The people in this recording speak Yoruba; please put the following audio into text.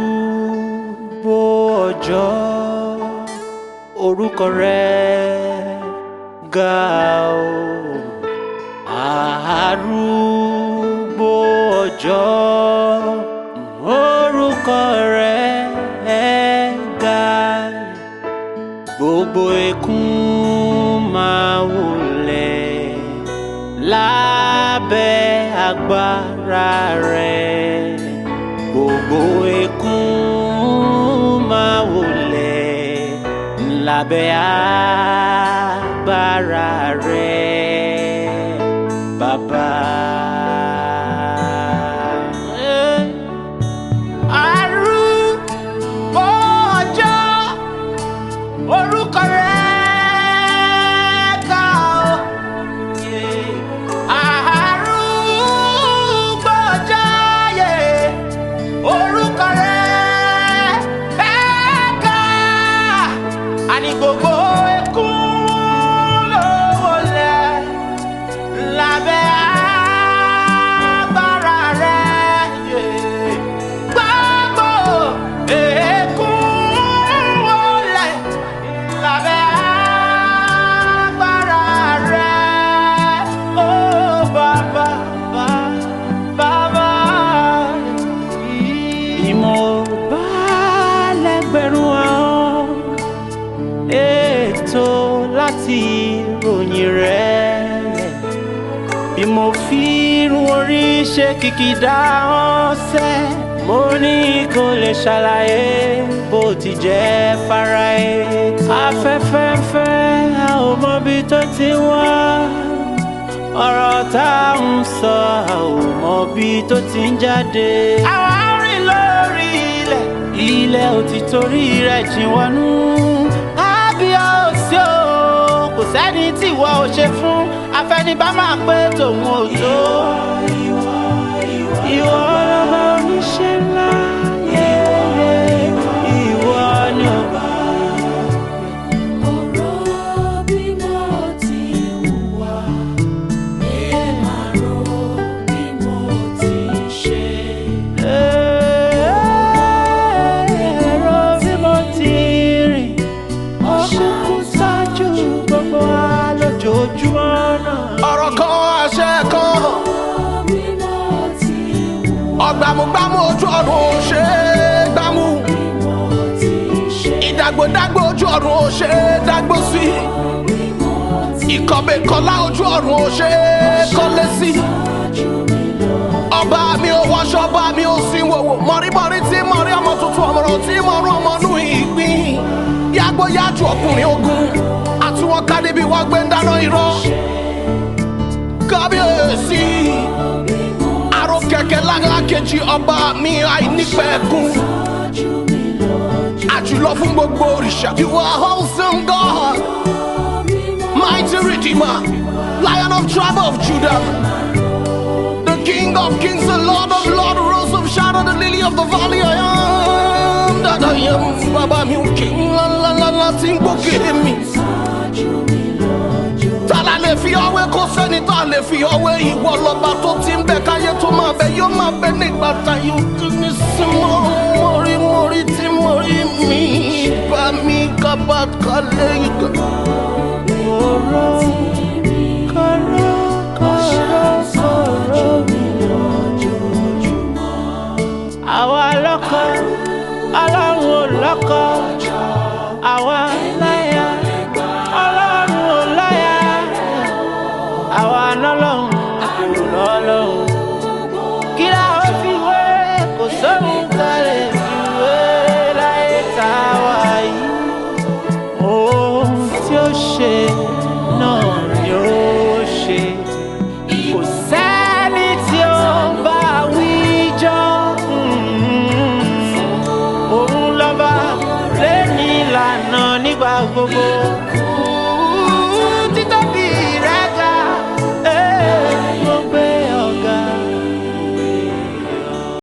Arúgbó ọjọ́ orúkọ rẹ̀ ga o. Arúgbó ọjọ́ orúkọ rẹ̀ ga. Gbogbo ikún máa wólẹ̀ lábẹ́ agbára rẹ̀. Gbogbo ikún máa wólẹ̀ lábẹ́ agbára rẹ̀, Bàbá. Arúgbó ọjọ́ orúkọ rẹ̀ ga o. Arúgbó ọjọ́ orúkọ rẹ̀ ga. Àní gbogbo ikún ló wólẹ̀ lábẹ́ agbára rẹ̀. Gbogbo ikún wólẹ̀ lábẹ́ agbára rẹ̀. Oh, Bàbá, Bàbá. Bí mo bá lẹ́gbẹ̀rún ahọ́n ètò láti ròyìn rẹ̀, bí mo fi irun orí ṣe kìkìdá ọ̀sẹ̀, mo ní kò lè ṣàlàyé bó ti jẹ́ fáráyé. Afẹ́fẹ́ ń fẹ́, a ò mọbi tó ti wá. Ọ̀rọ̀ tá à ń sọ, a ò mọbi tó ti ń jáde. Àwa rìn lórí ilẹ̀ ò ti torí rẹ̀ jìn wọnú. Kábíyèsí o, kò sẹ́ni tí ìwọ ò ṣe fún. Afẹ́nibá máa pé tòun ò tó. Ìwọ lọ́ba oníṣẹ́ ńlá, ìwọ ni ọba. Ọ̀rọ̀ bí mo ti hùwà, ẹ máa rò bí mo ti ṣe. Èrò bí mo ti rìn, òkùnkùn ṣáájú gbogbo wa lójoojúmọ́ náà. Ọ̀rọ̀ kan àṣẹ kan, Bí mo ti hùwà, ọ̀gbàmùgbàmù ojú ọ̀run ò ṣe é gbámú. bí mo ti ṣe. Ìdàgbòdàgbò ojú ọ̀run ò ṣe é dágbó sí. Bí mo ti Ìkọ̀bẹ̀kọ̀lá ojú ọ̀run ò ṣe é kọ́lé sí. ṣáájú mi lọ. Ọba mi ò wọṣọ, ọba mi ò sí wòwò. Mọ̀rímọ̀rí tí mọ̀rí ọmọ tuntun, ọmọràn tí mọ̀rún ọmọ nù ìgbín. Yàgbóyàjú ọkùnrin ogun, àtúwọ̀n ká níbi wọ́n gbé ń dáná irọ́. Kábíyèsí, àrò kẹ̀kẹ́ láńlá kejì, ọba mi àìnípẹ̀kun. Ṣáájú mi lọ́jọ́. Àjùlọ fún gbogbo òrìṣà. You are wholesome God, mighty Redeemer, Lion of tribe of Judah, the King of kings, the Lord of lords, Rose of Sharon, the lily of the valley. I am that I am. Baba mi ò kí ń lálálálá tí ń gbókè mi. Ṣáájú mi lọ́jọ́. Ta la lè fi ọwé, kò sẹ́ni tá a lè fi ọwé. Ìwọ lọ́ba tó ti ń bẹ káyé tó máa bẹ, yóò máa bẹ nígbà táyé tó ní símọ́. Mórí tí mórí mi bá mi kábàt kálẹ̀ ìgbà. Àwa lọ́kọ, Ọlọ́run ò lọ́kọ. Àwa láya, Ọlọ́run ò láya. Àwa lọ́lọ́run, lọ́lọ́run. Kí la ó fi wé? Kò sóhun tá a lè fi wé láyé tá a wà yìí. Ohun tí ó ṣe náà ni ó ṣe. Kò sẹ́ni tí ó bá wíjọ́. Òun lọ́ba lẹ́ni ìlànà nígbà gbogbo.